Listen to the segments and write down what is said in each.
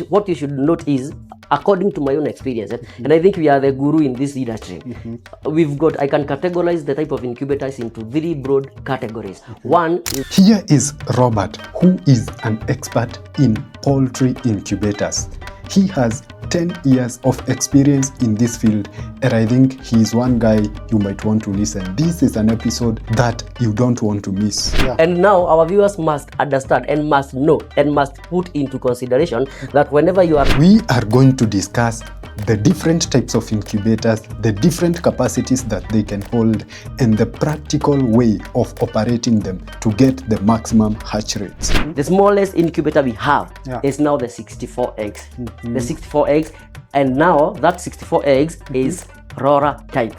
What you should note is, according to my own experience, and I think we are the guru in this industry, I can categorize the type of incubators into 3 broad categories. One is... Here is Robert, who is an expert in poultry incubators. He has 10 years of experience in this field, and I think he is one guy you might want to listen. This is an episode that you don't want to miss. And now our viewers must understand and must know and must put into consideration that whenever you are... We are going to discuss the different types of incubators, the different capacities that they can hold, and the practical way of operating them to get the maximum hatch rates. The smallest incubator we have is now the 64 eggs. The 64 eggs, and now that 64 eggs is Aurora type.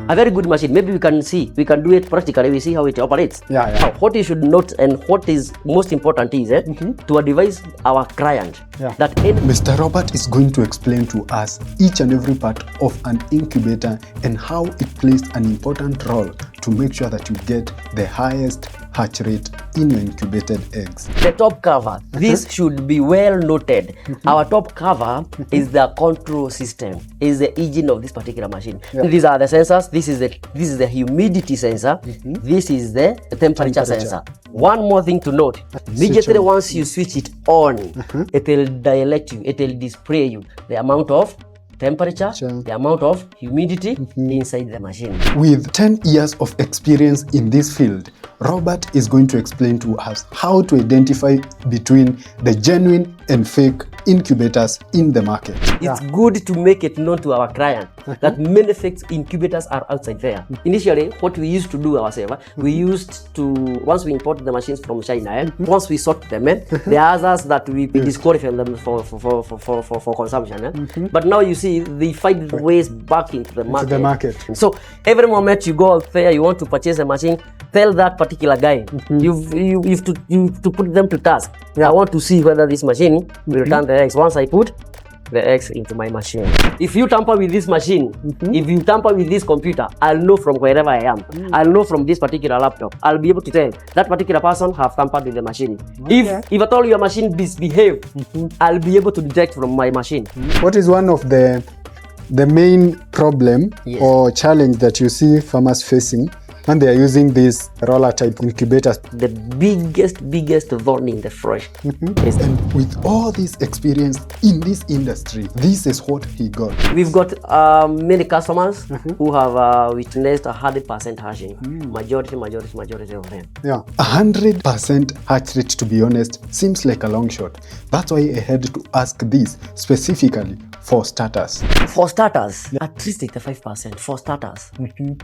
A very good machine. Maybe we can do it practically. We see how it operates. Now, what you should note and what is most important is to advise our client that Mr. Robert is going to explain to us each and every part of an incubator and how it plays an important role to make sure that you get the highest hatch rate in your incubated eggs. The top cover, this should be well noted. Our top cover is the control system, is the engine of this particular machine. These are the sensors. This is the humidity sensor. This is the temperature sensor. One more thing to note, immediately once you switch it on, it will dilect you, it will display you the amount of temperature, the amount of humidity inside the machine. With 10 years of experience in this field, Robert is going to explain to us how to identify between the genuine and fake incubators in the market. It's good to make it known to our client that many fake incubators are outside there. Initially, what we used to do ourselves, we used to, once we import the machines from China, once we sort them, there are others that we disqualify them for consumption. But now you see, they find ways back into the market. So every moment you go out there, you want to purchase a machine, tell that particular guy, you have to put them to task. I want to see whether this machine will return the eggs once I put the eggs into my machine. If you tamper with this machine, if you tamper with this computer, I'll know from wherever I am. I'll know from this particular laptop. I'll be able to tell that particular person have tampered with the machine. If at all your machine misbehave, I'll be able to detect from my machine. What is one of the main problem or challenge that you see farmers facing when they are using these roller type incubators? The biggest thorn in the flesh is... And with all this experience in this industry, this is what he got. We've got many customers who have witnessed 100% hatching. Majority of them. 100% hatch rate, to be honest, seems like a long shot. That's why I had to ask this specifically for starters. For starters, at least 85%. For starters,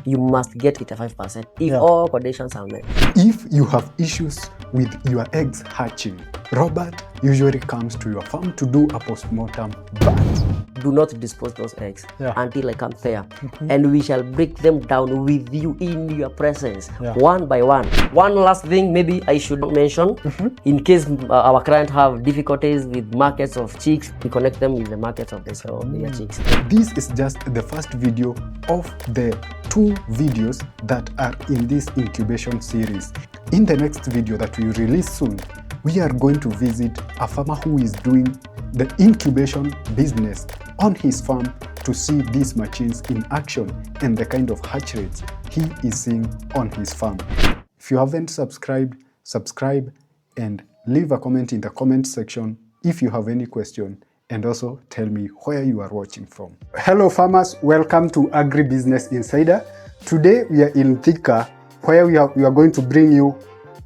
you must get 85%. If all conditions are met. If you have issues with your eggs hatching, Robert usually comes to your farm to do a postmortem, but do not dispose those eggs until I come there, and we shall break them down with you in your presence, one by one. One last thing maybe I should mention, in case our client have difficulties with markets of chicks, we connect them with the markets of their chicks. This is just the first video of the 2 videos that are in this incubation series. In the next video that we release soon, we are going to visit a farmer who is doing the incubation business on his farm to see these machines in action and the kind of hatch rates he is seeing on his farm. If you haven't subscribed, subscribe and leave a comment in the comment section if you have any question, and also tell me where you are watching from. Hello farmers, welcome to Agribusiness Insider. Today we are in Thika, where we are going to bring you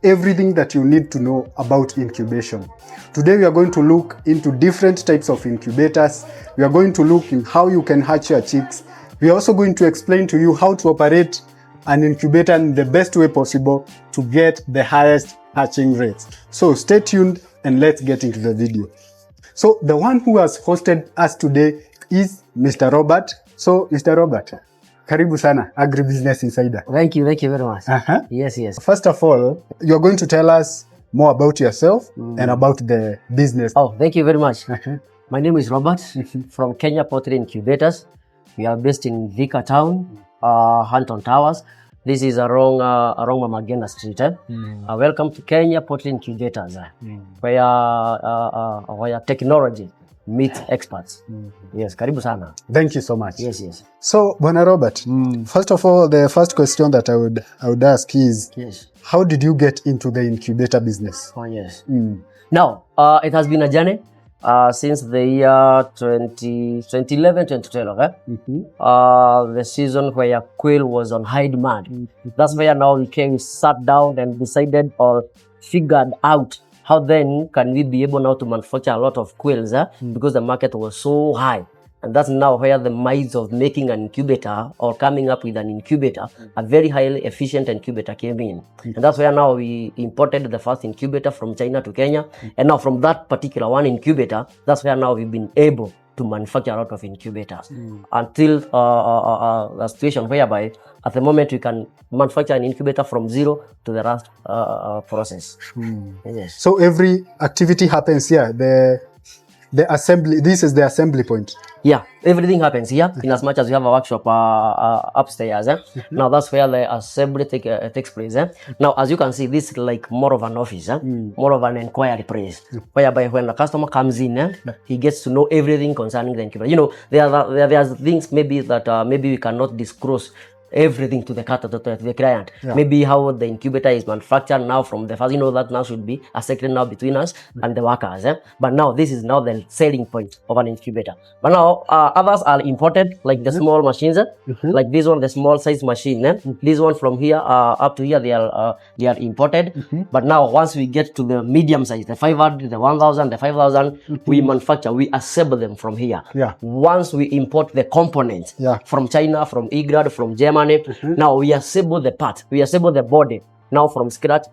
everything that you need to know about incubation. Today we are going to look into different types of incubators. We are going to look in how you can hatch your chicks. We are also going to explain to you how to operate an incubator in the best way possible to get the highest hatching rates. So stay tuned and let's get into the video. So the one who has hosted us today is Mr. Robert. So Mr. Robert, karibu sana, Agribusiness Insider. Thank you very much. Yes. First of all, you're going to tell us more about yourself and about the business. Oh, thank you very much. My name is Robert from Kenya POULTRY Incubators. We are based in Thika Town, Hampton Towers. This is around Mamagena Street. Welcome to Kenya Poultry Incubators, where technology meets experts. Yes, karibu sana. Thank you so much. Yes. So, Bwana Robert, first of all, the first question that I would ask is, Yes. how did you get into the incubator business? Oh, yes. Now, it has been a journey since the year 2011, 2012. The season where quail was on high demand. That's where now we sat down and decided or figured out how then can we be able now to manufacture a lot of quails because the market was so high. And that's now where the minds of making an incubator or coming up with an incubator, a very highly efficient incubator came in. And that's where now we imported the first incubator from China to Kenya. And now from that particular one incubator, that's where now we've been able to manufacture a lot of incubators until the situation whereby at the moment we can manufacture an incubator from zero to the last process. Yes. So every activity happens here. The assembly, this is the assembly point. Yeah, everything happens here in as much as we have a workshop upstairs. Now that's where the assembly takes place. Now, as you can see, this is like more of an office, more of an inquiry place, whereby when the customer comes in, he gets to know everything concerning the incubator. You know, there are things maybe that maybe we cannot disclose everything to the client. Maybe how the incubator is manufactured now from the first, that now should be a secret now between us and the workers. But now this is now the selling point of an incubator. But now others are imported, like the small machines, like this one, the small size machine. This one from here up to here, they are imported. But now once we get to the medium size, the 500, the 1000, the 5000, we manufacture, we assemble them from here. Once we import the components from China, from Igrad, from Germany, now we assemble the part, we assemble the body now from scratch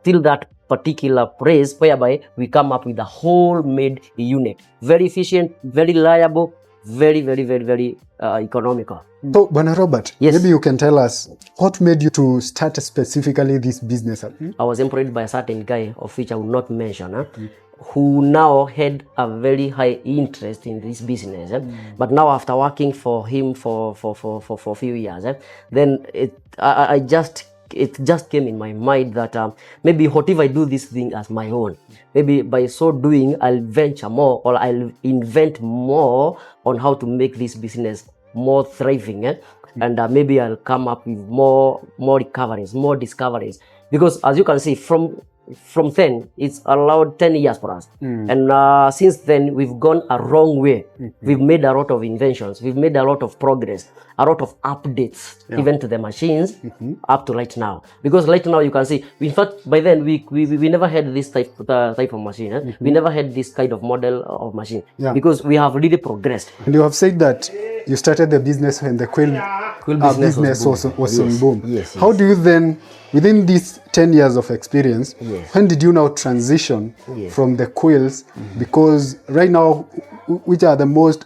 till that particular place whereby we come up with a whole made unit. Very efficient, very reliable, very economical. So, Bwana Robert, yes, maybe you can tell us what made you to start specifically this business? I was employed by a certain guy of which I will not mention, who now had a very high interest in this business. But now after working for him for a few years, then it just came in my mind that maybe what if I do this thing as my own? Maybe by so doing, I'll venture more or I'll invent more on how to make this business more thriving. And maybe I'll come up with more recoveries, more discoveries. Because as you can see, from then, it's allowed 10 years for us. And since then, we've gone a wrong way. We've made a lot of inventions. We've made a lot of progress, a lot of updates, even to the machines up to right now. Because right now, you can see, in fact, by then, we never had this type of machine. We never had this kind of model of machine. Because we have really progressed. And you have said that you started the business when the quail business was in boom. Yes. How do you then, within these 10 years of experience, when did you now transition from the quails? Because right now, which are the most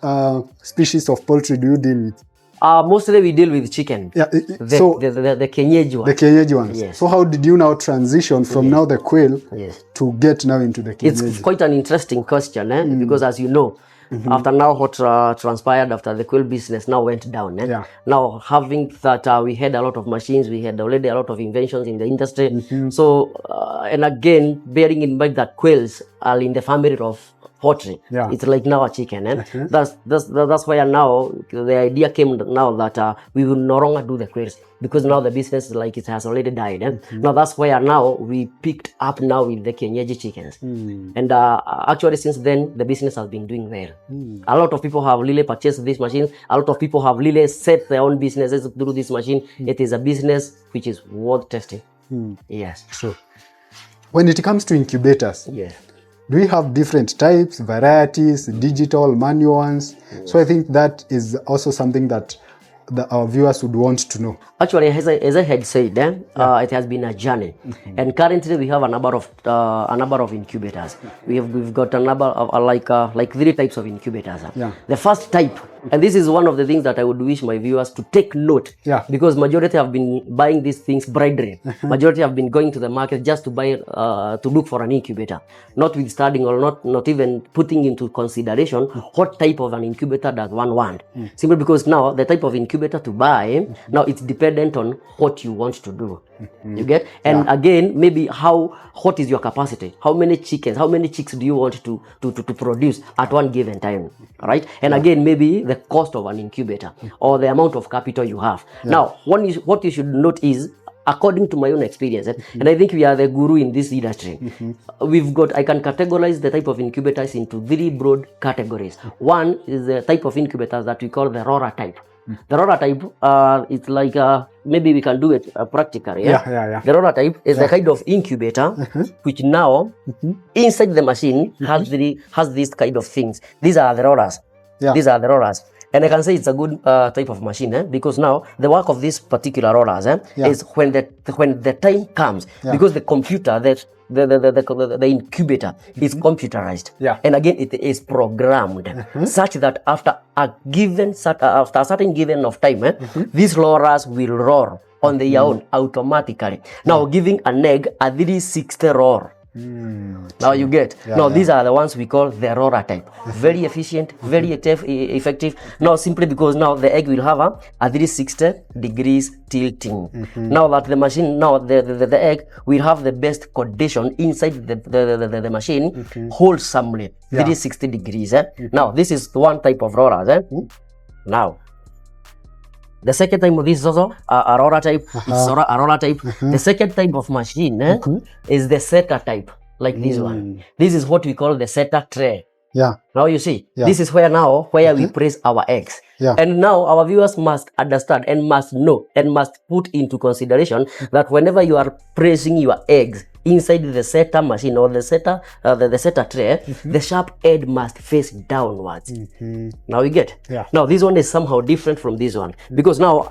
species of poultry do you deal with? Mostly we deal with chicken. The KENYAN one. The KENYAN ones. Yes. So how did you now transition from now the quail to get now into the KENYAN? It's quite an interesting question, because as you know, after now what transpired after the quail business now went down. Now having that we had a lot of machines, we had already a lot of inventions in the industry. So and again, bearing in mind that quails are in the family of poultry. It's like now a chicken. That's why now the idea came now that we will no longer do the quails because now the business like it has already died. Now that's why now we picked up now with the KENYAN chickens. And actually since then the business has been doing well. A lot of people have really purchased this machine. A lot of people have really set their own businesses through this machine. It is a business which is worth testing. Yes. True. When it comes to incubators, do we have different types, varieties, digital, manual ones? So I think that is also something that our viewers would want to know. Actually, as I had said, it has been a journey, and currently we have a number of incubators. We've got a number of like 3 types of incubators. The first type And this is one of the things that I would wish my viewers to take note. Yeah. Because majority have been buying these things blindly. Majority have been going to the market just to buy, to look for an incubator, not with studying or not even putting into consideration what type of an incubator does one want. Simply because now the type of incubator to buy, now it's dependent on what you want to do. You get? And again, maybe what is your capacity? How many chickens, how many chicks do you want to produce at one given time? All right? And again, maybe the cost of an incubator or the amount of capital you have. Now, what you should note is, according to my own experience, and I think we are the guru in this industry, I can categorize the type of incubators into 3 broad categories. One is the type of incubators that we call the Aurora type. The Aurora type, it's like, maybe we can do it practically. The Aurora type is the kind of incubator which now, inside the machine, has these kind of things. These are the Auroras. These are the Auroras. And I can say it's a good type of machine, because now the work of this particular Auroras is when the time comes, because the computer, the incubator is computerized, and again it is programmed such that after a certain given of time, these Auroras will roar on their own automatically. Now giving an egg a 360 roar. Now you get. Now these are the ones we call the Aurora type. Very efficient, very effective. Now simply because now the egg will have a 360 degrees tilting. Now that the machine, now the egg will have the best condition inside the machine wholesomely, 360 degrees. Now this is one type of Auroras. Now the second type of this is also Aurora type. It's Aurora type. The second type of machine is the Seta-Type, like this one. This is what we call the Seta tray. Now you see, this is where we place our eggs. And now our viewers must understand and must know and must put into consideration that whenever you are placing your eggs inside the Seta machine or the Seta tray, the sharp edge must face downwards. Now you get. Now this one is somehow different from this one, because now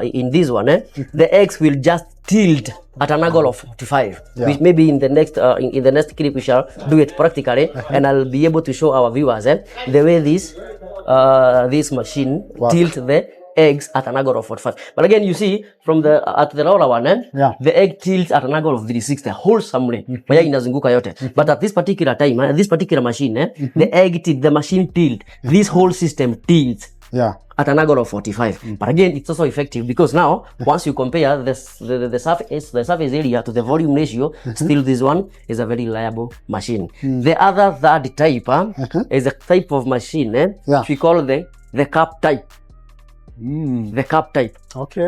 in this one, the eggs will just tilt at an angle of 45, which maybe in the next in the next clip we shall do it practically, and I'll be able to show our viewers the way this machine tilt the eggs at an angle of 45. But again, you see from at the Aurora one, the egg tilts at an angle of 360 wholesomely. But at this particular time, this particular machine, the machine tilt, this whole system tilts at an angle of 45. But again, it's also effective because now, once you compare the surface area to the volume ratio, still this one is a very reliable machine. The other third type is a type of machine which we call the cup type. The cup type.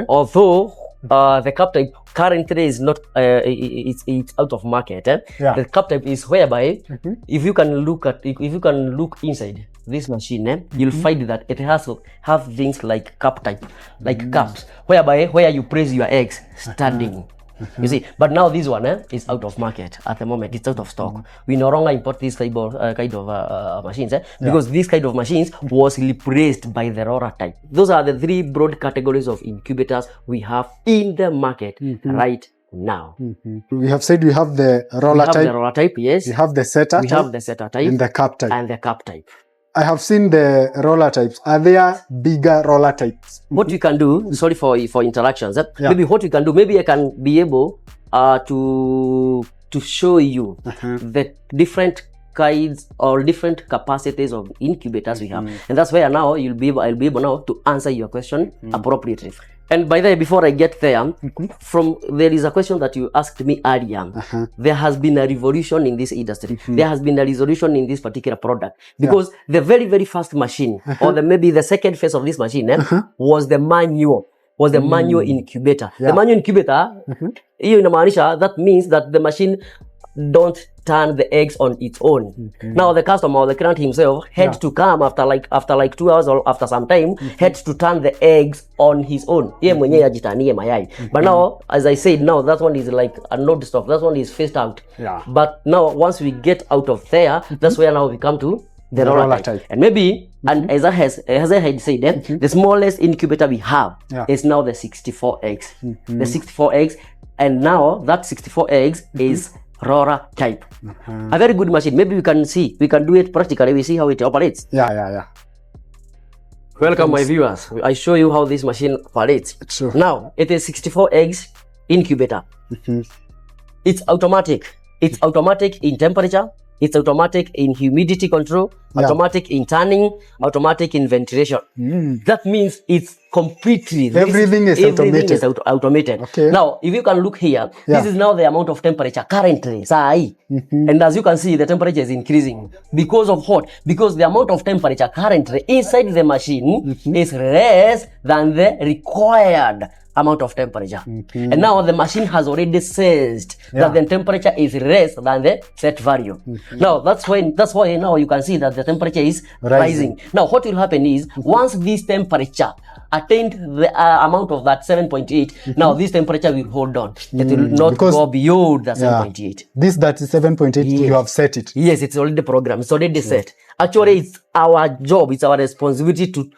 Although the cup type currently is not, it's out of market. The cup type is whereby if you can look inside this machine, you'll find that it has to have things like cup type, like cups, where you place your eggs standing. You see, but now this one is out of market at the moment. It's out of stock. We no longer import this type of kind of machines because this kind of machines was replaced by the Aurora type. Those are the 3 broad categories of incubators we have in the market right now. We have said we have the Aurora type. The Aurora type, yes. We have the Seta. We have the Seta-Type and the cup type. And the cup type. I have seen the roller types. Are there bigger roller types? What we can do, sorry for interactions, maybe what we can do, maybe I can be able to show you the different kinds or different capacities of incubators we have. And that's where now I'll be able now to answer your question appropriately. And by the way, before I get there, there is a question that you asked me earlier. There has been a revolution in this industry. There has been a revolution in this particular product because the very, very first machine, or maybe the second phase of this machine, was the manual. Incubator. The manual incubator, that means that the machine don't turn the eggs on its own. Now the customer or the client himself had to come after like 2 hours or after some time, had to turn the eggs on his own. But now, as I said, now that one is like a node stock. That one is phased out. But now once we get out of there, that's where now we come to the roller type. And maybe, and as I had said, the smallest incubator we have is now the 64 eggs. The 64 eggs, and now that 64 eggs is Aurora type. A very good machine. Maybe we can do it practically. We see how it operates. Welcome, my viewers. I show you how this machine operates. Sure. Now, it is 64 eggs incubator. It's automatic. It's automatic in temperature. It's automatic in humidity control, automatic in turning, automatic in ventilation. That means it's completely everything is automated. Okay. Now, if you can look here, this is now the amount of temperature currently. And as you can see, the temperature is increasing because of what? Because the amount of temperature currently inside the machine is less than the required amount of temperature. And now the machine has already sensed that the temperature is less than the set value. Now that's why now you can see that the temperature is rising. Now what will happen is once this temperature attained the amount of that 7.8, now this temperature will hold on. It will not go beyond the 7.8. This that is 7.8, you have set it. Yes, it's already programmed. It's already set. Actually, it's our job, it's our responsibility to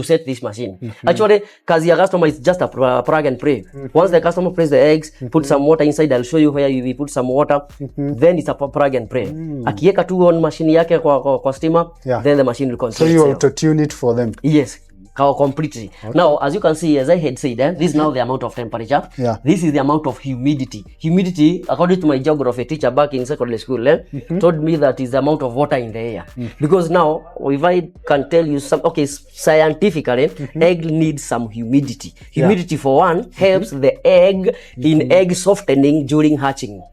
set this machine. Actually, kazi ya customer is just a plug and play. Once the customer places the eggs, put some water inside, I'll show you where you put some water, then it's a plug and play. Akiweka tu on machine yake kwa steamer, then the machine will control. So you auto tune it for them. Yes. Completely. Now, as you can see, as I had said, this is now the amount of temperature. This is the amount of humidity. Humidity, according to my geography teacher back in secondary school, told me that is the amount of water in the air. Because now, if I can tell you some, scientifically, egg needs some humidity. Humidity, for one, helps the egg in egg softening during hatching.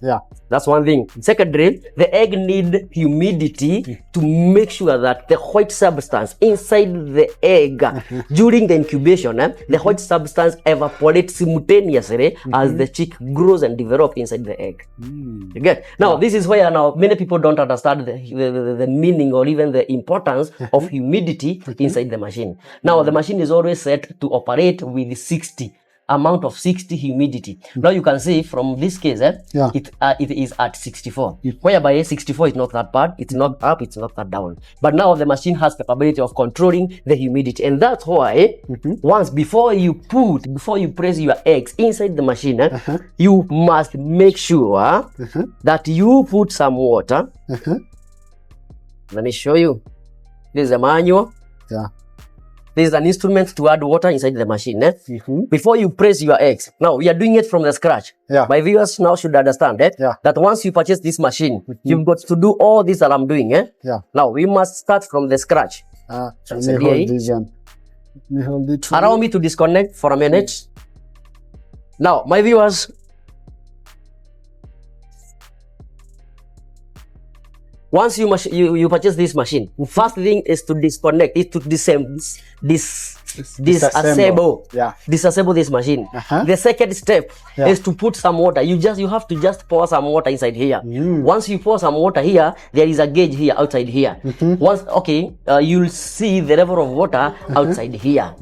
That's one thing. Secondly, the egg need humidity to make sure that the white substance inside the egg during the incubation, the white substance evaporates simultaneously as the chick grows and develops inside the egg. You get? Now, this is where now many people don't understand the meaning or even the importance of humidity inside the machine. Now, the machine is always set to operate with 60 humidity. Now you can see from this case, it is at 64. Whereby 64 is not that bad, it's not up, it's not that down. But now the machine has capability of controlling the humidity, and that's why once before you place your eggs inside the machine, you must make sure that you put some water. Let me show you. This is a manual. There is an instrument to add water inside the machine. Before you press your eggs. Now, we are doing it from the scratch. My viewers now should understand that once you purchase this machine, you've got to do all this that I'm doing. Now, we must start from the scratch. Allow me to disconnect for a minute. Now, my viewers, once you purchase this machine, first thing is to disconnect, is to disassemble this machine. The second step is to put some water. You have to just pour some water inside here. Once you pour some water here, there is a gauge here outside here. Once you'll see the level of water outside here.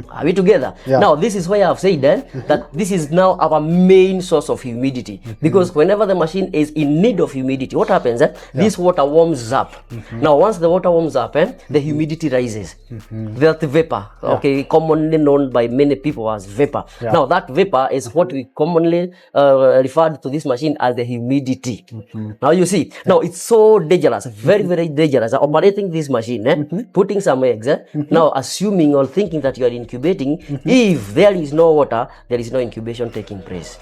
Are we together? Now this is why I've said that this is now our main source of humidity, because whenever the machine is in need of humidity, what happens? This water warms up. Now once the water warms up, the humidity rises. That vapor, commonly known by many people as vapor. Now that vapor is what we commonly referred to this machine as the humidity. Now you see, now it's so dangerous, very, very dangerous. Operating this machine, putting some eggs, now assuming or thinking that you are incubating, if there is no water, there is no incubation taking place.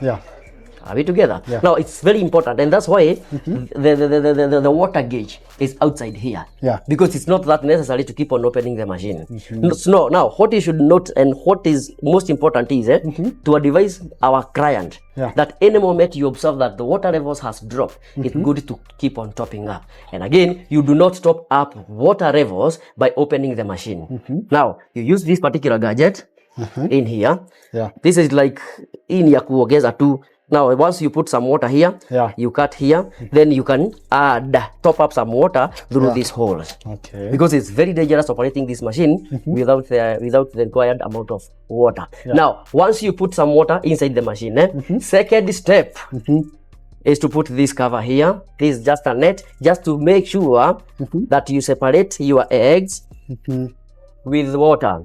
Are we together? Now it's very important, and that's why the water gauge is outside here. Because it's not that necessary to keep on opening the machine. So now what you should note and what is most important is to advise our client that any moment you observe that the water levels has dropped, it's good to keep on topping up. And again, you do not top up water levels by opening the machine. Now you use this particular gadget in here. This is like in ya kuongeza tu. Now, once you put some water here, you cut here, then you can top up some water through these holes. Because it's very dangerous operating this machine without the required amount of water. Now, once you put some water inside the machine, second step is to put this cover here. This is just a net, just to make sure that you separate your eggs with water.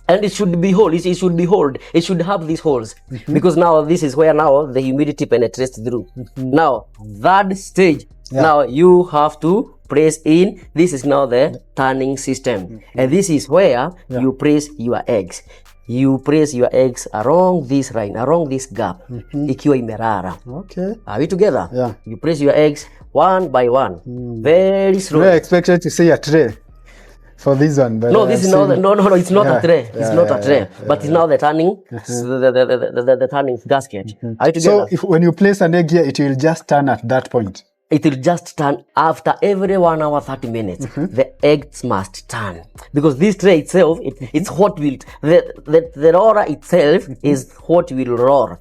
And it should be whole. It should be hold. It should have these holes, because now this is where now the humidity penetrates through. Now third stage. Now you have to press in. This is now the turning system. And this is where you place your eggs. You place your eggs along this line, along this gap. Ikiwa imerara. Okay. Are we together? Yeah. You place your eggs one by one. Very slowly. We expected to see a tray for this one, but No, this is not. No. It's not a tray. It's not a tray. But it's now the turning, the turning gasket. Are you together? So when you place an egg here, it will just turn at that point. It will just turn after every 1 hour 30 minutes. The eggs must turn because this tray itself, it's what will the roller itself is what will roar.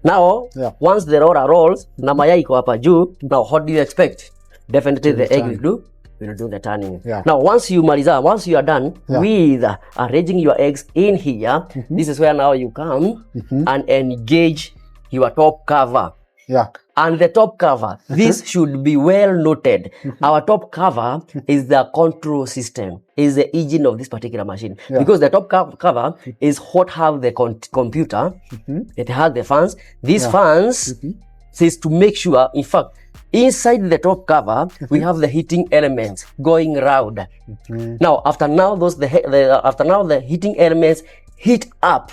Now, once the roller rolls, na mayai iko hapa juu. Now, what do you expect? Definitely the egg will do the turning. Now, once you are done with arranging your eggs in here, this is where now you come and engage your top cover. And the top cover, this should be well noted. Our top cover is the control system, is the engine of this particular machine. Because the top cover is what have the computer. It has the fans. These fans is to make sure, in fact, inside the top cover, we have the heating elements going round. Now, after the heating elements heat up,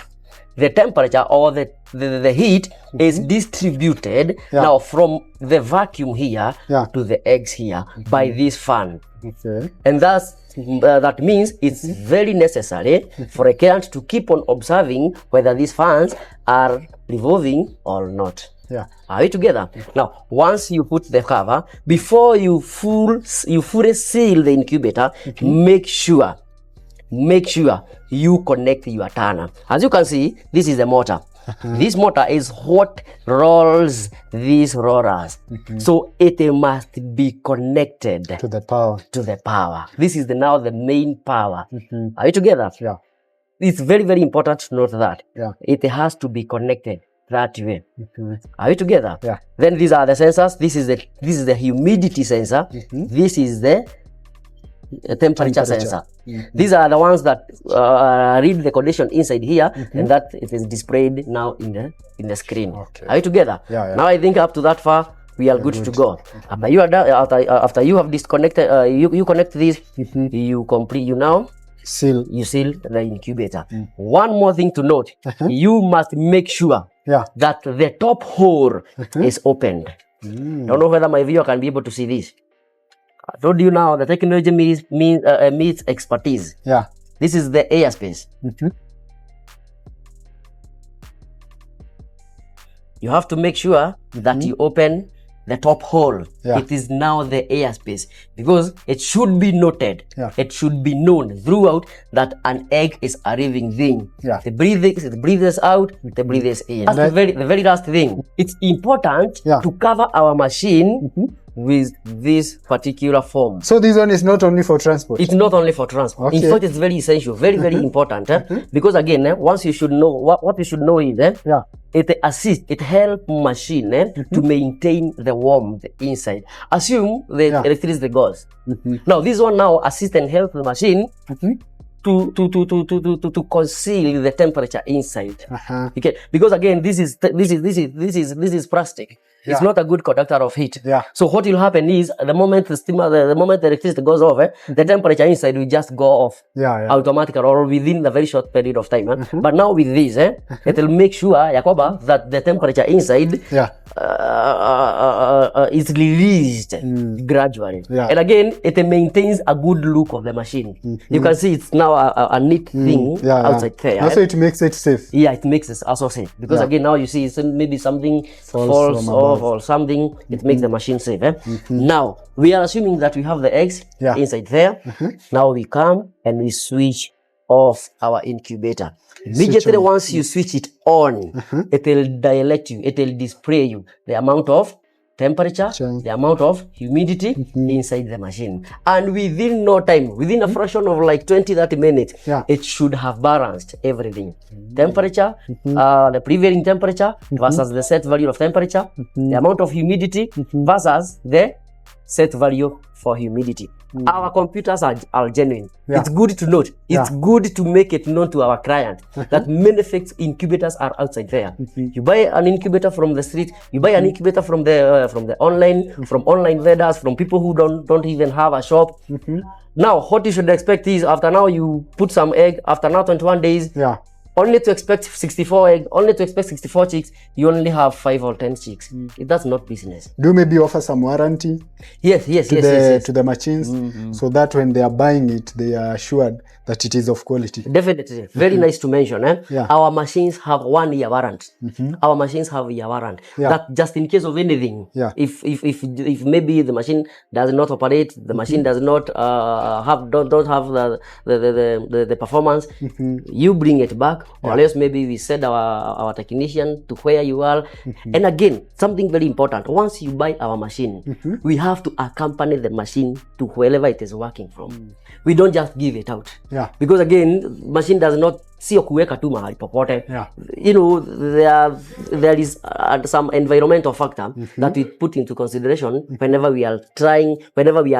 the temperature or the heat is distributed now from the vacuum here to the eggs here by this fan. And that means it's very necessary for a client to keep on observing whether these fans are revolving or not. Are we together? Now, once you put the cover, before you fully seal the incubator, make sure you connect your turner. As you can see, this is the motor. This motor is what rolls these rollers. So it must be connected To the power. This is now the main power. Are you together? It's very, very important to note that. It has to be connected that way. Are you together? Then these are the sensors. This is the humidity sensor. This is the temperature sensor. These are the ones that read the condition inside here, and that it is displayed now in the screen. Are you together? Now I think up to that far we are good to go. After you are done, after you have disconnected, you connect this, you now seal the incubator. One more thing to note: you must make sure that the top hole is opened. Don't know whether my viewer can be able to see this. I told you now the technology meets expertise. This is the airspace. You have to make sure that you open the top hole. It is now the airspace, because it should be noted, it should be known throughout that an egg is arriving in. The breathes out, the breathes in. That's the very last thing. It's important to cover our machine with this particular form. So this one is not only for transport? It's not only for transport. In fact, it's very essential, very important. Because again, once you should know, what you should know is it assists, it helps machine to maintain the warmth inside. Assume the electricity goes. Now this one now assists and helps the machine to conceal the temperature inside. Okay, because again, this is plastic. It's not a good conductor of heat. So what will happen is the moment the moment the electricity goes off, the temperature inside will just go off automatically or within a very short period of time. But now with this, it will make sure that the temperature inside is released gradually. And again, it maintains a good look of the machine. You can see it's now a neat thing outside there. Also, it makes it safe. It makes it also safe, because again, now you see maybe something falls off or something, it makes the machine safe. Now we are assuming that we have the eggs inside there. Now we come and we switch off our incubator. Immediately once you switch it on, it will dilate you, it will display you the amount of temperature, the amount of humidity inside the machine. And within no time, within a fraction of like 20-30 minutes, it should have balanced everything. Temperature, the prevailing temperature versus the set value of temperature, the amount of humidity versus the set value for humidity. Our computers are genuine. Yeah. It's good to note. It's Yeah. good to make it known to our client that many fake incubators are outside there. You buy an incubator from the street. You buy an incubator from the online, from online vendors, from people who don't even have a shop. Now, what you should expect is after now you put some egg. After now 21 days. Yeah. Only to expect 64 egg, only to expect 64 chicks, you only have 5 or 10 chicks. That's not business. Do maybe offer some warranty Yes. to the machines, so that when they are buying it, they are assured that it is of quality. Definitely. Very nice to mention. Yeah. Our machines have 1 year warrant. Our machines have a year warrant. Yeah. That just in case of anything. Yeah. If maybe the machine does not operate, the machine does not don't have the performance, you bring it back, or else maybe we send our technician to where you are. And again, something very important. Once you buy our machine, we have to accompany the machine to wherever it is working from. We don't just give it out. Yeah. Because again, machine does not sio kuweka tu mahali popote. Yeah. You know, there is some environmental factor that we put into consideration whenever we are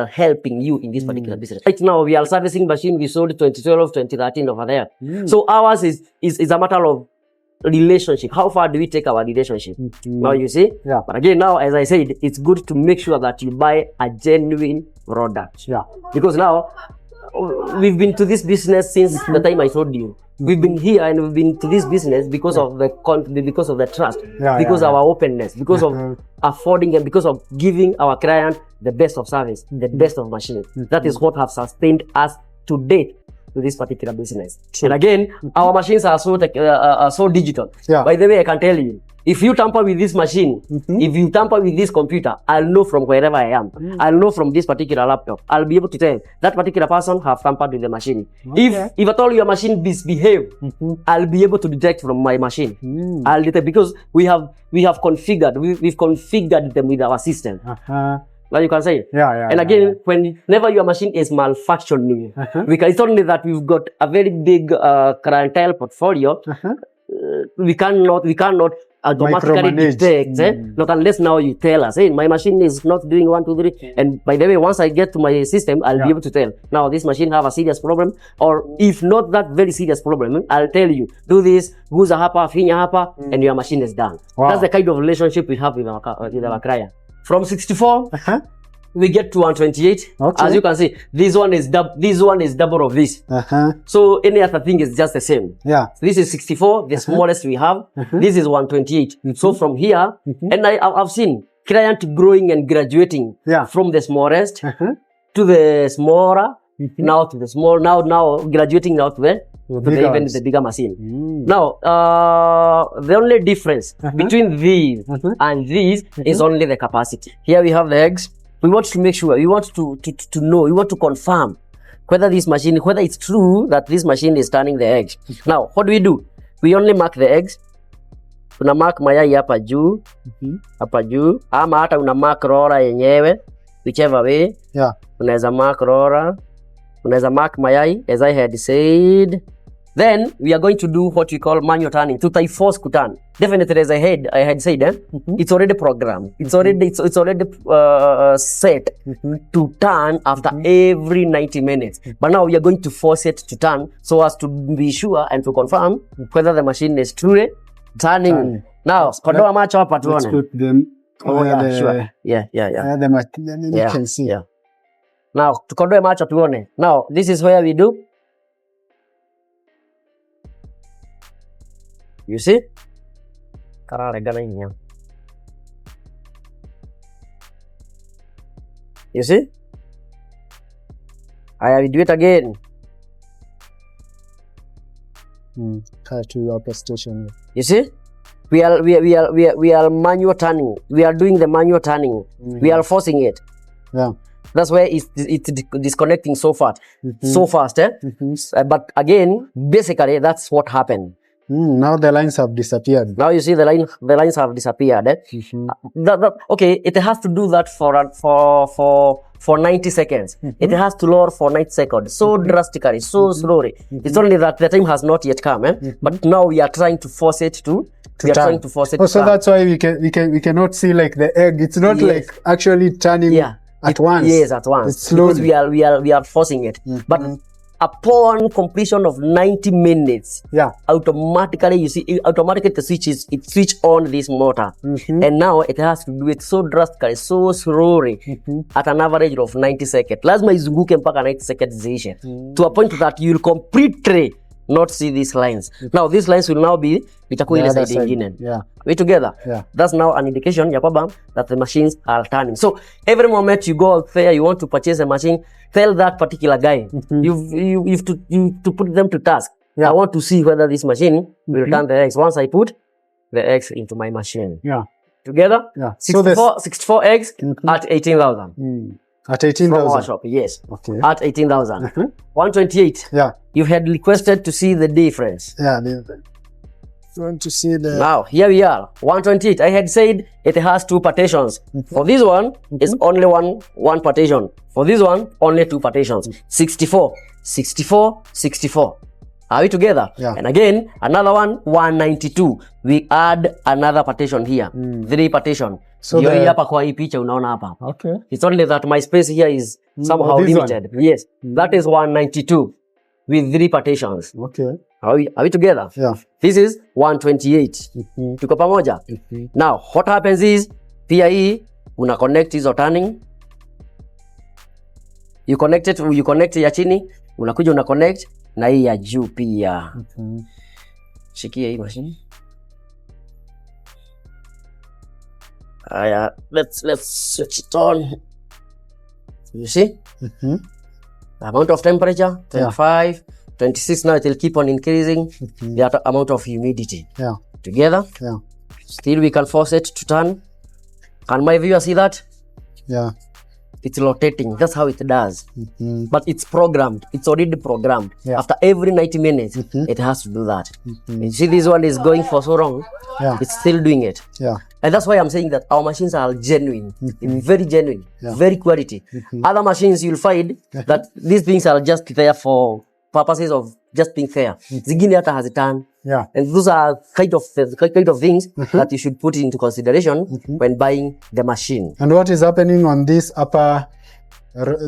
helping you in this particular business. Right now, we are servicing machine we sold 2012, 2013 over there. So ours is a matter of relationship. How far do we take our relationship? Now you see. Yeah. But again, now as I said, it's good to make sure that you buy a genuine product. Yeah. Because now we've been to this business since the time I told you. We've been here and we've been to this business because of the trust, because of our openness, because of affording and because of giving our client the best of service, the best of machines. That is what has sustained us to date to this particular business. And again, our machines are so digital. Yeah. By the way, I can tell you, if you tamper with this machine, if you tamper with this computer, I'll know from wherever I am. I'll know from this particular laptop. I'll be able to tell that particular person have tampered with the machine. Okay. If at all your machine misbehave, I'll be able to detect from my machine. I'll detect because we've configured them with our system. Now you can say. And again, whenever your machine is malfunctioning, it's only that we've got a very big clientele portfolio. We cannot automatically detect, not unless now you tell us, hey, my machine is not doing 1, 2, 3. And by the way, once I get to my system, I'll be able to tell, now this machine have a serious problem, or if not that very serious problem, I'll tell you, do this, guza hapa, finya hapa, and your machine is done. Wow. That's the kind of relationship we have with our client. From 64, we get to 128. Okay. As you can see, this one is double of this. So any other thing is just the same. Yeah. This is 64, the smallest we have. This is 128. So from here, and I've seen client growing and graduating from the smallest to the smaller, now to the small, now graduating now to the bigger machine. Now, the only difference between these and these is only the capacity. Here we have the eggs. We want to make sure, we want to know, we want to confirm whether this machine, whether it's true that this machine is turning the eggs. Now, what do? We only mark the eggs. Una mark mayai hapa juu, ama hata una mark rora yenyewe, whichever way. Yeah. Unaweza mark rora, unaweza mark mayai, as I had said. Then we are going to do what we call manual turning, force kuturn. Definitely, as I had said, it's already programmed. It's already set to turn after every 90 minutes. But now we are going to force it to turn so as to be sure and to confirm whether the machine is truly turning. Now, kodoa macho hapa tuone. Let's put them. Sure. Yeah. You can see. Yeah. Now, tukodoe macho tuone. Now, this is where we do. You see? You see? I will do it again. To upper station. You see? We are manual turning. We are doing the manual turning. We are forcing it. Yeah. That's why it's disconnecting so fast. But again, basically, that's what happened. Now the lines have disappeared. Now you see the lines have disappeared. Okay, it has to do that for 90 seconds. It has to lower for 90 seconds, so drastically, so slowly. It's only that the time has not yet come. But now we are trying to force it to. We are trying to force it. So that's why we cannot see like the egg. It's not like actually turning At once? Yes, at once. It's slowly. Because we are forcing it. But upon completion of 90 minutes, automatically it switch on this motor, and now it has to do it so drastically, so slowly, at an average of 90 seconds. Lazima izunguke mpaka 90 seconds ziishe, to a point that you will completely not see these lines. Now these lines will now be itakuwa ile side ingine. We together? That's now an indication ya kwamba that the machines are turning. So every moment you go out there, you want to purchase a machine, tell that particular guy, you have to put them to task. I want to see whether this machine will turn the eggs. Once I put the eggs into my machine. Together? 64 eggs at 18,000. At 18,000? From our shop, yes. Okay. At 18,000. 128. You had requested to see the difference. Want to see the... Now, here we are. 128. I had said it has 2 partitions. For this one, it's only one partition. For this one, only 2 partitions. 64, 64, 64. Are we together? And again, another one, 192. We add another partition here. 3 partition. So hapa kwa hii picha unaona hapa. It's only that my space here is somehow limited. Yes. That is 192 with 3 partitions. Are we together? This is 128. Tuko pamoja? Now, what happens is, pia hii una connect hizo turning. You connect ya chini, unakuja una connect na hii ya juu pia. Shikia hii machine. Let's switch it on. You see? The amount of temperature, 25, 26. Now it will keep on increasing the amount of humidity. Together? Still we can force it to turn. Can my viewer see that? It's rotating. That's how it does. But it's programmed. It's already programmed. After every 90 minutes, it has to do that. You see, this one is going for so long. It's still doing it. And that's why I'm saying that our machines are genuine, very genuine, very quality. Other machines, you'll find that these things are just there for purposes of just being there. Zingine hata hazitan. And those are kind of things that you should put into consideration when buying the machine. And what is happening on this upper,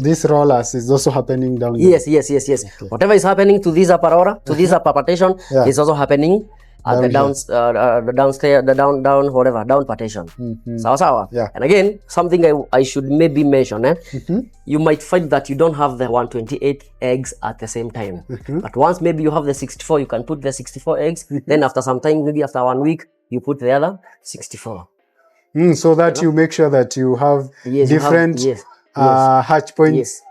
these rollers is also happening down there? Yes. Whatever is happening to this upper roller, to this upper partition, is also happening at the downstairs, the down partition. Sawa. And again, something I should maybe mention, you might find that you don't have the 128 eggs at the same time. But once maybe you have the 64, you can put the 64 eggs. Then after some time, maybe after 1 week, you put the other 64. So that you make sure that you have different hatch points.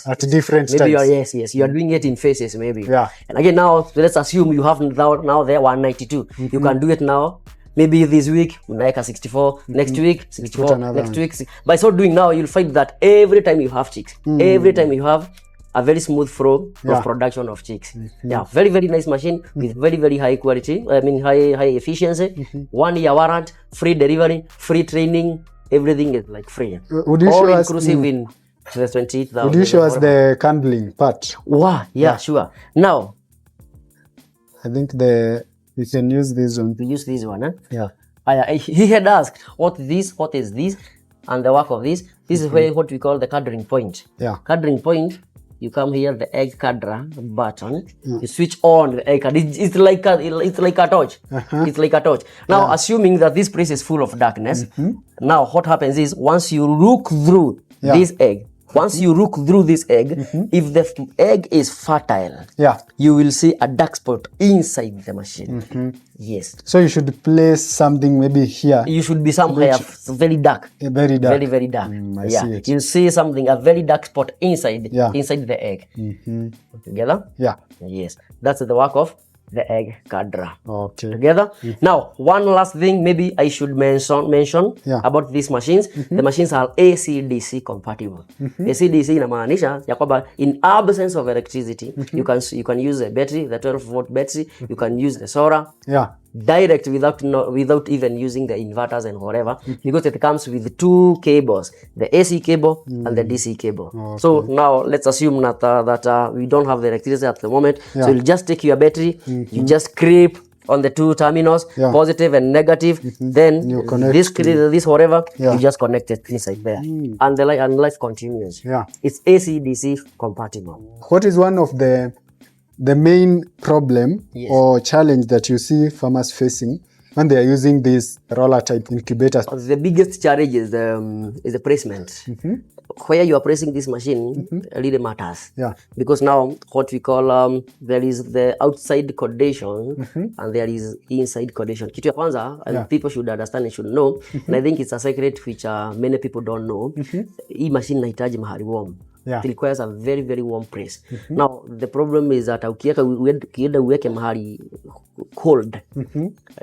At different times. You are doing it in phases maybe. And again, now let's assume you have now there 192. You can do it now. Maybe this week unaeka 64, next week 64, next week. By so doing now, you'll find that every time you have chicks, every time you have a very smooth flow of production of chicks. Very, very nice machine with very, very high quality. I mean, high efficiency. 1 year warrant, free delivery, free training. Everything is like free. Would you all show inclusive us, in the 28,000. Would you show us the candling part? Wow, sure. Now, I think we can use this one. We use this one, he had asked, what is this, and the work of this. This is what we call the cardering point. Cardering point, you come here, the egg cadrer button, you switch on the egg card. It's like a torch. It's like a torch. Now, assuming that this place is full of darkness, now what happens is, once you look through this egg, if the egg is fertile, you will see a dark spot inside the machine. Yes. So you should place something maybe here. You should be somewhere very dark. Very dark. Very, very dark. I see it. You'll see something, a very dark spot inside the egg. Together? Yes. That's the work of the egg cadrer. Together? Now, one last thing maybe I should mention about these machines. The machines are AC/DC compatible. AC/DC inamaanisha ya kwamba in absence of electricity, you can use a battery, the 12-volt battery. You can use the solar. Direct without even using the inverters and whatever, because it comes with 2 cables, the AC cable and the DC cable. So now let's assume that we don't have the electricity at the moment. So you'll just take your battery, you just clip on the two terminals, Yeah. positive and negative. Then You connect this whatever, Yeah. you just connect it inside there. And the life continues. Yeah. It's AC/DC compatible. What is one of the main problem Yes. or challenge that you see farmers facing when they are using these roller type incubators? The biggest challenge is the placement. Where you are placing this machine really matters. Yeah. Because now what we call there is the outside condition and there is inside condition. Kitu ya kwanza, people should understand and should know, and I think it's a secret which many people don't know. Hii machine inahitaji mahali warm. Yeah. It requires a very very warm place. Now the problem is that ukienda uweke mahali cold,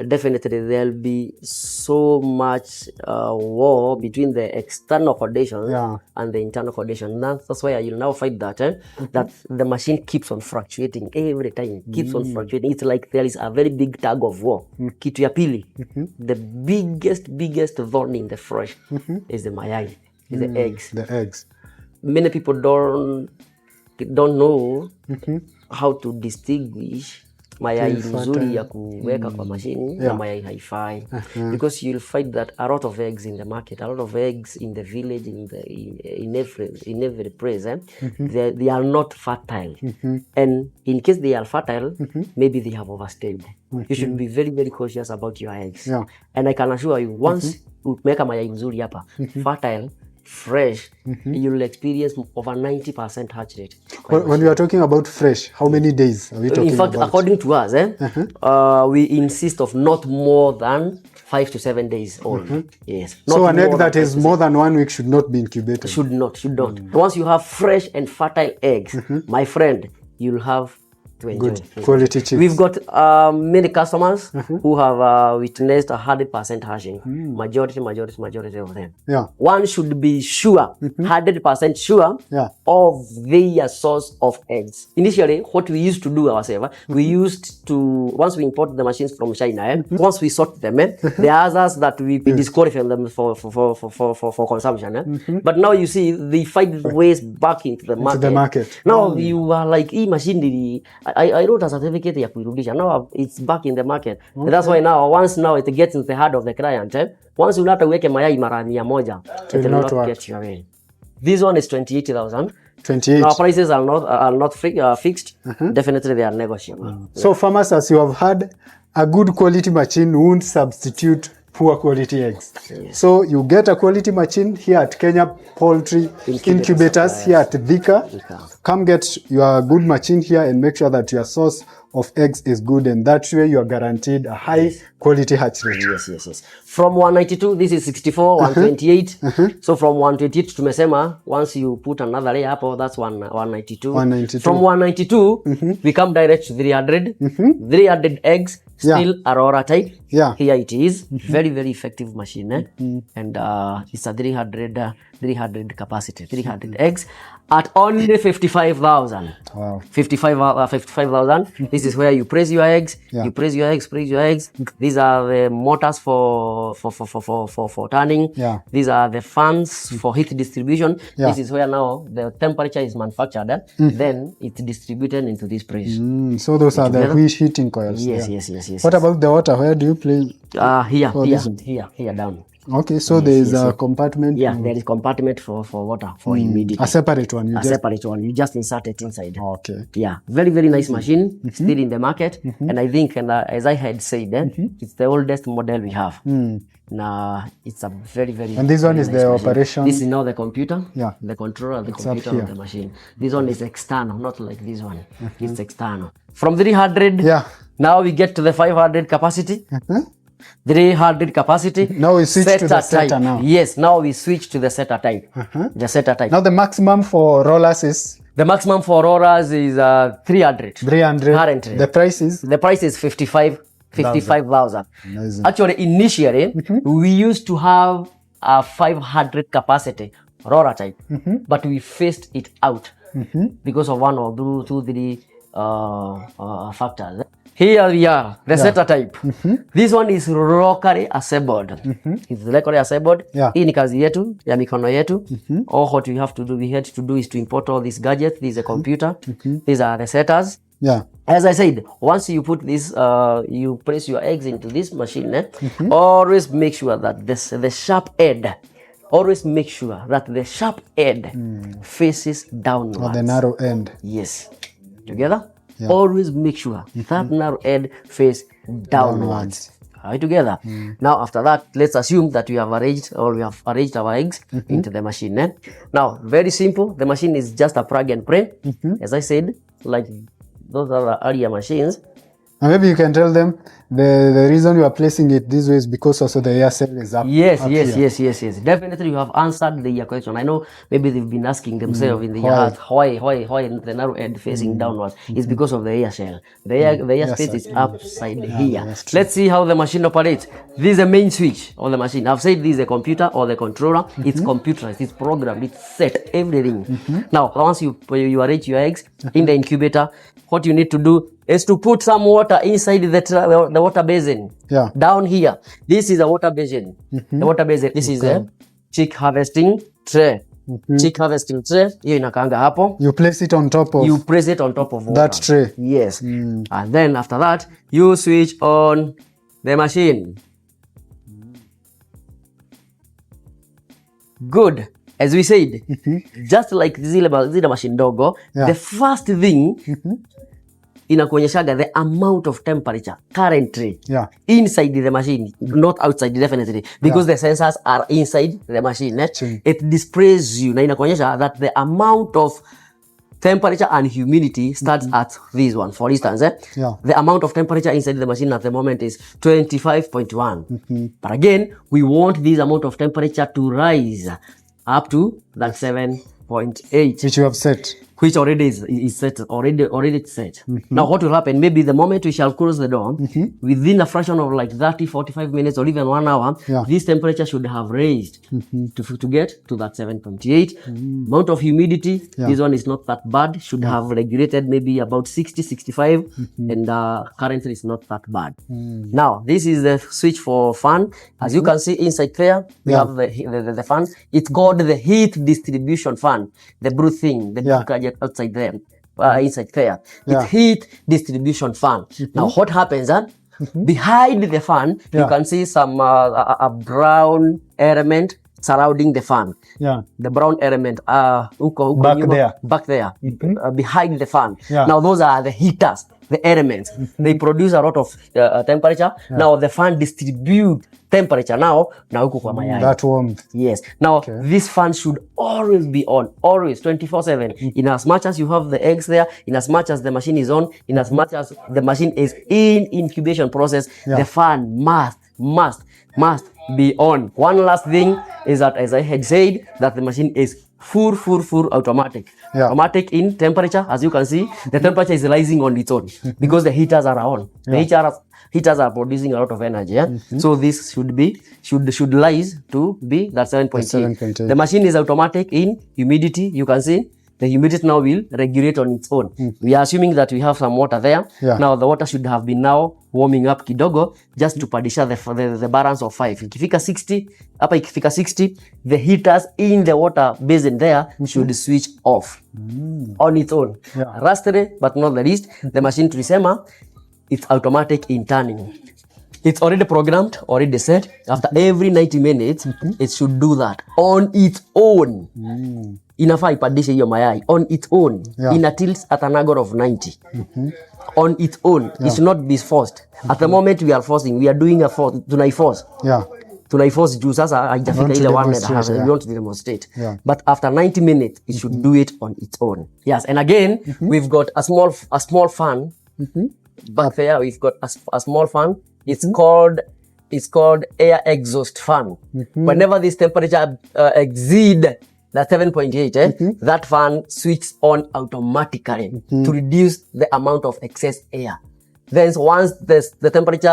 definitely there'll be so much war between the external conditions and the internal condition. That's why you'll now find that that the machine keeps on fluctuating every time. Keeps on fluctuating. It's like there is a very big tug of war. Kitu ya pili, the biggest thorn in the flesh is the mayai, is the eggs. The eggs. Many people don't know how to distinguish mayai nzuri ya kuweka kwa machine na mayai haifai. Because you'll find that a lot of eggs in the market, a lot of eggs in the village, in every place, they are not fertile. And in case they are fertile, maybe they have overstayed. You should be very very cautious about your eggs. Yeah. And I can assure you, once umeweka mayai mzuri hapa, fertile, fresh, you'll experience over 90% hatch rate. When we are talking about fresh, how many days are we talking about? In fact, according to us, we insist of not more than 5 to 7 days old. Yes. So an egg that is more than 1 week should not be incubated? Should not. Once you have fresh and fertile eggs, my friend, you'll have to enjoy. Good quality chicks. We've got many customers who have witnessed 100% hatching. Majority of them. Yeah. One should be sure, 100% sure of their source of eggs. Initially, what we used to do ourselves, we used to, once we import the machines from China, once we sort them, there are others that we disqualify them for consumption. But now you see, they find ways back into the market. Now you are like, machine, I wrote a certificate ya kuirudisha. Now it's back in the market. And that's why now, once it gets in the heart of the client, once you not uweke mayai mara 100, it will not get your way. This one is 28,000. 28. Our prices are not fixed. Definitely they are negotiable. So farmers, as you have heard, a good quality machine won't substitute poor quality eggs. Yes. So you get a quality machine here at Kenya Poultry Incubators here at Thika. Come get your good machine here and make sure that your source of eggs is good, and that way you are guaranteed a high quality hatch rate. Yes. From 192, this is 64, 128. So from 128 tumesema, once you put another layer up, that's 192. 192. From 192, we come direct to 300. 300 eggs, still Aurora type. Yeah. Here it is. Very, very effective machine. And it's a 300 capacity, 300 eggs at only 55,000. Wow. 55,000. This is where you press your eggs. You press your eggs. These are the motors for turning. These are the fans for heat distribution. This is where now the temperature is manufactured. Then it's distributed into this press. So those are the heating coils. Yes. What about the water? Where do you place? Here down. Okay, so there is a compartment. Yeah, there is compartment for water, for humidity. A separate one. You just insert it inside. Okay. Yeah, very, very nice machine. Still in the market. And I think, as I had said, it's the oldest model we have. Now, it's a very, very And this one is nice the machine. operation. This is now the computer. Yeah. The controller, the It's computer up of here. the machine. This one is external, not like this one. It's external. From 300, now we get to the 500 capacity. 300 capacity. Now we switch to the Seta now. Yes, now we switch to the Seta-Type. The Seta-Type. Now the maximum for rollers is? The maximum for rollers is 300. 300. Currently. The price is? The price is 55,000. Amazing. Actually, initially, we used to have a 500 capacity roller type, but we phased it out because of 1 or 2, 3 factors. Here we are, the Seta-Type. This one is locally assembled. It's locally assembled. Hii ni kazi yetu, ya mikono yetu. All what we have to do, we had to do is to import all these gadgets. This is a computer. These are the setters. As I said, once you put this, you place your eggs into this machine, always make sure that the sharp end, always make sure that the sharp end faces downwards. Or the narrow end. Yes. Together? Yeah. Always make sure that narrow end face downwards. Are we together? Now after that, let's assume that we have arranged our eggs into the machine. Now, very simple. The machine is just a plug and play. As I said, like those are the earlier machines. And maybe you can tell them the reason you are placing it this way is because also the air cell is up. Yes. Definitely you have answered the question. I know maybe they've been asking themselves in the heart, why the narrow end facing downwards? It's because of the air shell. The air space is upside here. Let's see how the machine operates. This is the main switch on the machine. I've said this is a computer or the controller. It's computerized, it's programmed, it's set, everything. Now, once you arrange your eggs in the incubator, what you need to do is to put some water inside the water basin. Yeah. Down here. This is a water basin. The water basin. This is a chick harvesting tray. Chick harvesting tray. Hiyo inakaanga hapo. You place it on top of. You place it on top of water. That tray. Yes. And then after that, you switch on the machine. Good. As we said, just like zile machine dogo, the first thing inakuonyeshaga the amount of temperature currently inside the machine, not outside definitely, because the sensors are inside the machine. It displays you na inakuonyesha that the amount of temperature and humidity starts at this one. For instance, the amount of temperature inside the machine at the moment is 25.1. But again, we want this amount of temperature to rise up to that 7.8. Which you have set. Which already is set, already set. Now what will happen, maybe the moment we shall close the door, within a fraction of like 30, 45 minutes or even 1 hour, this temperature should have raised to get to that 7.8. Amount of humidity, this one is not that bad, should have regulated maybe about 60, 65, and currently it's not that bad. Now, this is the switch for fan. As you can see inside there, we have the fan. It's called the heat distribution fan, the blue thing, the outside there, inside there. It's heat distribution fan. Now what happens? Behind the fan, you can see some a brown element surrounding the fan. The brown element back there, behind the fan. Now those are the heaters, the elements. They produce a lot of temperature. Now the fan distribute temperature now huku kwa mayai. That warmth. Yes. Now this fan should always be on, always 24/7. In as much as you have the eggs there, in as much as the machine is on, in as much as the machine is in incubation process, the fan must be on. One last thing is that, as I had said, that the machine is full automatic. Automatic in temperature. As you can see, the temperature is rising on its own because the heaters are on. The heaters are producing a lot of energy. So this should rise to be that 7.8. The machine is automatic in humidity. You can see the humidity now will regulate on its own. We are assuming that we have some water there. Now the water should have been now warming up kidogo just to padisha the balance of 5. Ikifika 60, hapa ikifika 60, the heaters in the water basin there should switch off on its own. Lastly, but not the least, the machine tulisema it's automatic in turning. It's already programmed, already set. After every 90 minutes, it should do that on its own. Inafaa ipadishe hiyo mayai on its own in a tilt at an angle of 90. On its own. It should not be forced. At the moment we are forcing, we are doing a force, tunaiforce. Tunaiforce juu sasa haijafika ile 1.5. We want to demonstrate. But after 90 minutes, it should do it on its own. Yes, and again, we've got a small fan. Back there, we've got a small fan. It's called air exhaust fan. Whenever this temperature exceed the 7.8, that fan switches on automatically to reduce the amount of excess air. Then once the temperature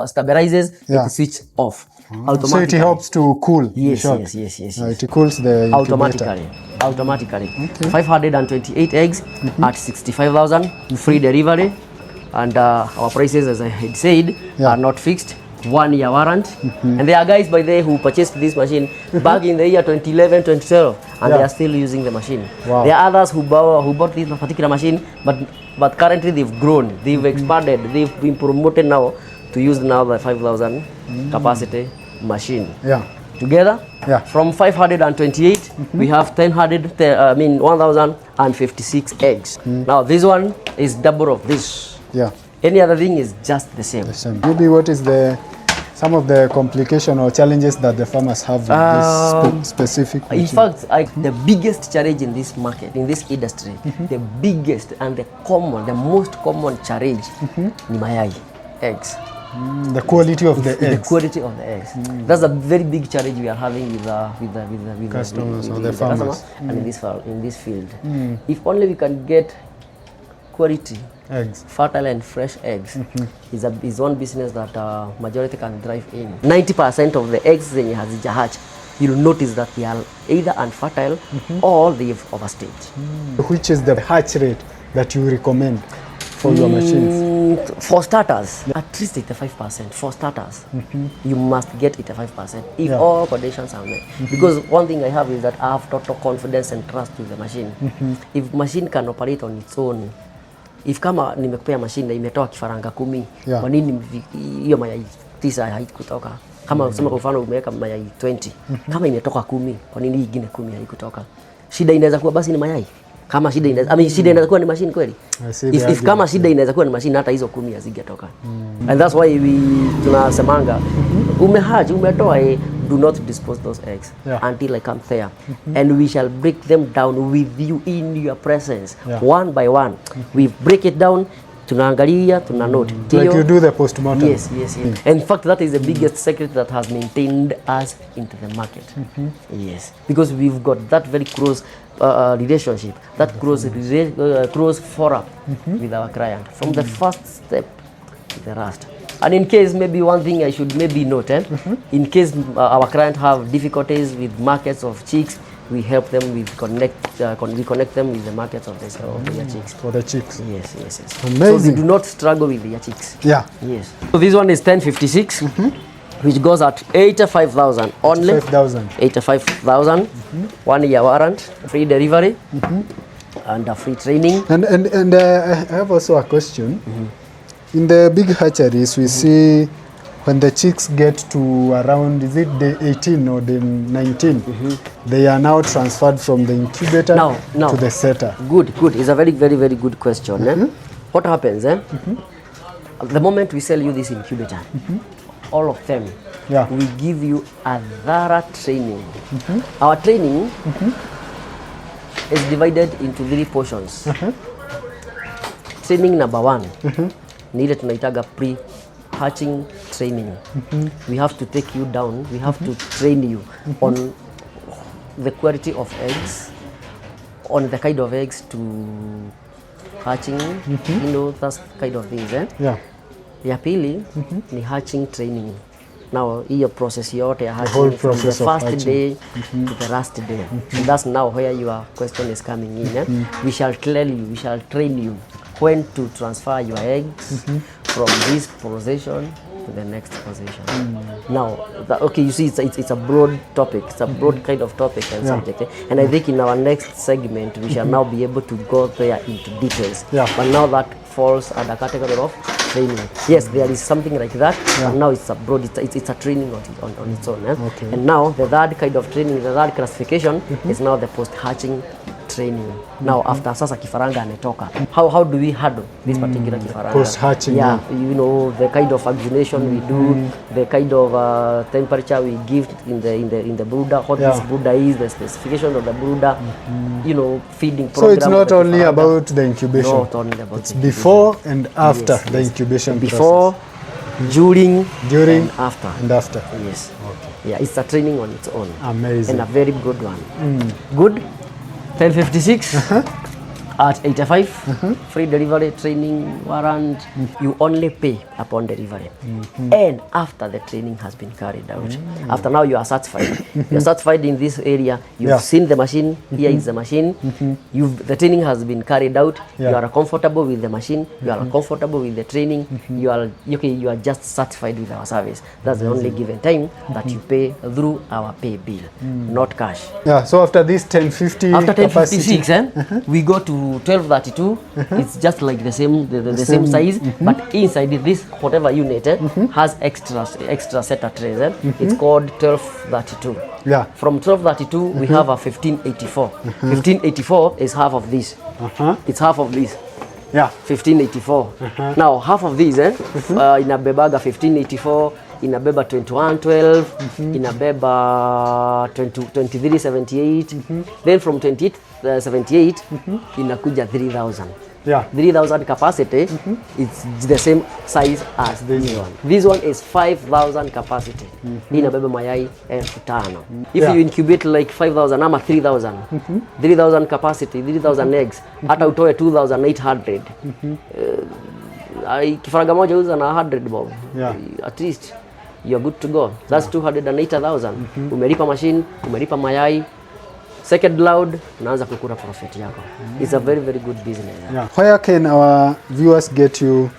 stabilizes, it switches off automatically. So it helps to cool. Yes. It cools the incubator. Automatically. 528 eggs at 65,000, free delivery. And our prices, as I had said, are not fixed. 1 year warranty. And there are guys by there who purchased this machine back in the year 2011, 2012, and they are still using the machine. Wow. There are others who bought this particular machine, but currently they've grown, they've expanded, they've been promoted now to use now the 5,000 capacity machine. Yeah. Together, Yeah. from 528, we have 1,056 eggs. Now this one is double of this. Yeah. Any other thing is just the same. Maybe what is some of the complication or challenges that the farmers have with this specific machine? In fact, the biggest challenge in this market, in this industry, the biggest and the most common challenge ni mayai, eggs. The quality of the eggs. The quality of the eggs. That's a very big challenge we are having with Customers or the with farmers. customers and in this field. If only we can get quality Eggs. fertile and fresh eggs is one business that majority can thrive in. 90% of the eggs zenye hazija hatch, you'll notice that they are either unfertile or they've overstayed. Which is the hatch rate that you recommend for your machines? For starters, at least 85%. For starters, you must get 85% if all conditions are met. Because one thing I have is that I have total confidence and trust with the machine. If machine can operate on its own, if kama nimekupea machine na imetoa kifaranga 10, kwa nini hiyo mayai 9 haikutoka? Kama usema kwa mfano umeweka mayai 20, kama imetoka 10, kwa nini nyingine 10 haikutoka? Shida inaweza kuwa basi ni mayai. Kama shida inaweza kuwa ni machine kweli. If kama shida inaweza kuwa ni machine, hata hizo 10 hazingetoka. And that's why tunasemanga umetoa do not dispose those eggs until I come there, and we shall break them down with you in your presence, one by one. We break it down, tunaangalia, tunanote. Like you do the postmortem. Yes. In fact, that is the biggest secret that has maintained us into the market. Yes, because we've got that very close relationship, that close forum with our client from the first step to the last. And in case, maybe one thing I should maybe note, in case our client have difficulties with markets of chicks, we help them with we connect them with the markets of their chicks. For the chicks. Yes. Amazing. So they do not struggle with their chicks. Yeah. Yes. So this one is 1056, which goes at 85,000 only. 85,000. 1 year warrant, free delivery, and a free training. And I have also a question. In the big hatcheries, we see when the chicks get to around, is it day 18 or day 19, they are now transferred from the incubator to the Seta. Good. It's a very, very, very good question. What happens? The moment we sell you this incubator, all of them, we give you a thorough training. Our training is divided into 3 portions. Training number 1. Ni ile tunaitaga pre-hatching training. We have to take you down, we have to train you on the quality of eggs, on the kind of eggs to hatching, that kind of things. Ya pili ni hatching training. Now hiyo process yote ya hatching from the first day to the last day. And that's now where your question is coming in. We shall tell you, we shall train you when to transfer your eggs from this position to the next position. Now, you see, it's a broad topic. It's a broad kind of topic and subject. And I think in our next segment, we shall now be able to go there into details. But now that falls under category of training. Yes, there is something like that, but now it's a broad, it's a training on its own. And now the third kind of training, the third classification is now the post-hatching training. Now after sasa kifaranga ametoka, how do we handle this particular kifaranga? Post-hatching. The kind of vaccination we do, the kind of temperature we give in the brooder, what this brooder is, the specification of the brooder, feeding program. So it's not only about the incubation. Not only about it's before and after the incubation before, during and after. And after. Yes. Okay. Yeah, it's a training on its own. Amazing. And a very good one. Good. 1056. At 85, free delivery, training, warrant, you only pay upon delivery. And after the training has been carried out. After now you are certified. You are certified in this area. You've seen the machine. Here is the machine. The training has been carried out. You are comfortable with the machine. You are comfortable with the training. You are just certified with our service. That's the only given time that you pay through our pay bill, not cash. Yeah, so after this 1050 after capacity, 1056 we go to 1232. It's just like the same same size, but inside this whatever unit has extra Seta trays. It's called 1232. Yeah. From 1232 we have a 1584. 1584 is half of this. It's half of this. Yeah. 1584. Now half of these inabebaga 1584, inabeba 2112, inabeba 2378. Then from 2878 inakuja 3000. Yeah. 3000 capacity. It's the same size as this one. This one is 5000 capacity. Inabeba mayai 5000. If you incubate like 5000 ama 3000, 3000 capacity, 3000 eggs, hata utoe 2800. Kifaranga moja uza na 100 bob. Yeah. At least you're good to go. That's 280,000. Umelipa machine, umelipa mayai. Second loud, unaanza kukura profit yako. It's a very, very good business. Yeah. Where can our viewers get you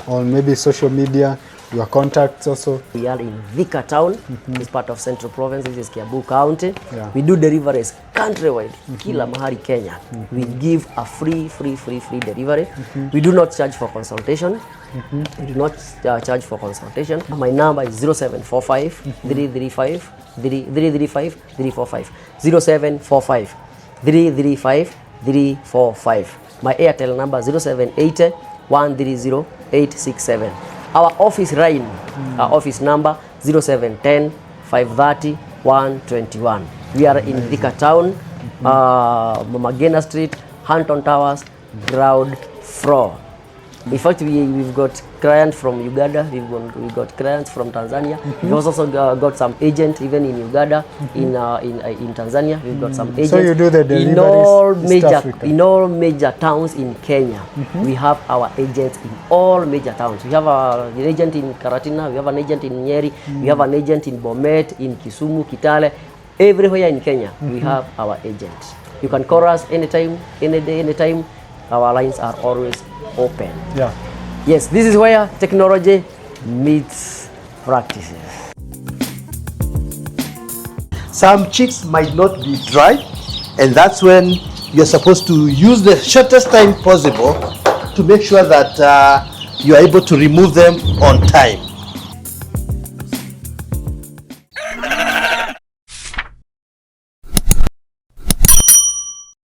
on maybe social media, your contacts also? We are in Thika town. It's part of Central Province. This is Kiambu County. Yeah. We do deliveries countrywide, kila mahali Kenya. We give a free delivery. We do not charge for consultation. We do not charge for consultation. My number is 0745 335 335 345. 0745 335 345. My Airtel number 0780 130 867. Our office line, our office number 0710 530 121. We are in Thika town, Magena Street, Hanton Towers, ground floor. In fact, we've got clients from Uganda, we've got clients from Tanzania. We've also got some agents even in Uganda, in Tanzania. We've got some agents. So you do the deliveries in all major towns in Kenya. We have our agents in all major towns. We have an agent in Karatina, we have an agent in Nyeri, we have an agent in Bomet, in Kisumu, Kitale. Everywhere in Kenya, we have our agents. You can call us anytime, any day, anytime. Our lines are always open. Yeah. Yes, this is where technology meets practices. Some chicks might not be dry, and that's when you're supposed to use the shortest time possible to make sure that you are able to remove them on time.